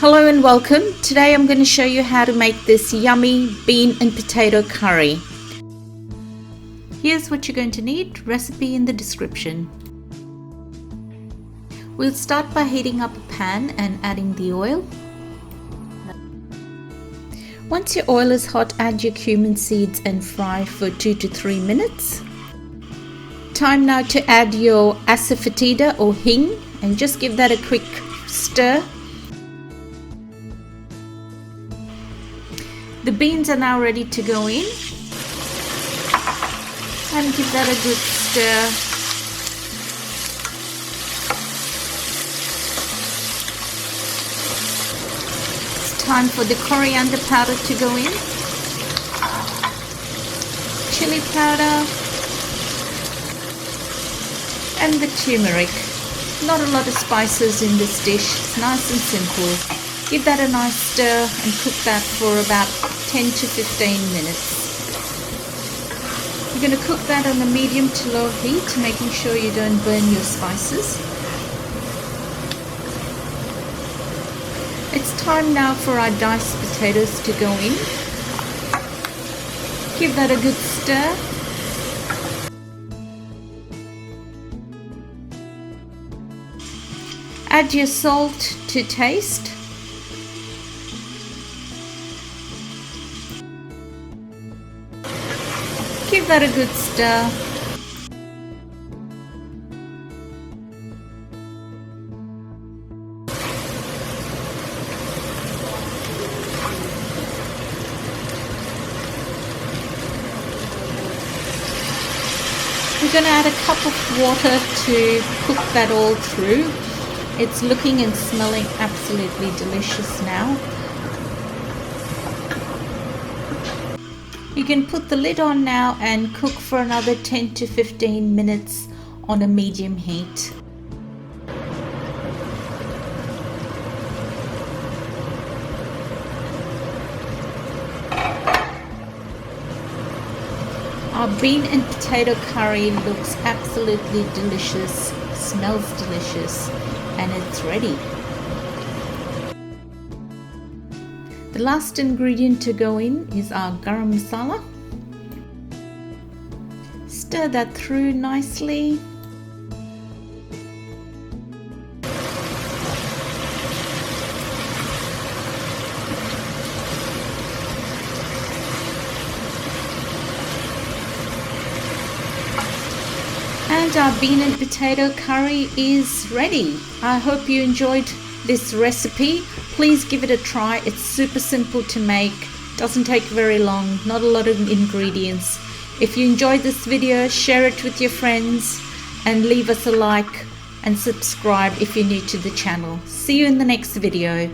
Hello and welcome. Today I'm going to show you how to make this yummy bean and potato curry. Here's what you're going to need, recipe in the description. We'll start by heating up a pan and adding the oil. Once your oil is hot, add your cumin seeds and fry for 2 to 3 minutes. Time now to add your Asafetida or hing and just give that a quick stir. The beans are now ready to go in and give that a good stir. It's time for the coriander powder to go in, chili powder and the turmeric. Not a lot of spices in this dish, it's nice and simple. Give that a nice stir and cook that for about 10 to 15 minutes. You're going to cook that on a medium to low heat, making sure you don't burn your spices. It's time now for our diced potatoes to go in. Give that a good stir. Add your salt to taste. Give that a good stir. We're going to add a cup of water to cook that all through. It's looking and smelling absolutely delicious now. You can put the lid on now and cook for another 10 to 15 minutes on a medium heat. Our bean and potato curry looks absolutely delicious, smells delicious, and it's ready. The last ingredient to go in is our Garam Masala. Stir that through nicely. And our bean and potato curry is ready. I hope you enjoyed this recipe. Please give it a try. It's super simple to make, doesn't take very long, not a lot of ingredients. If you enjoyed this video, share it with your friends and leave us a like and subscribe if you're new to the channel. See you in the next video.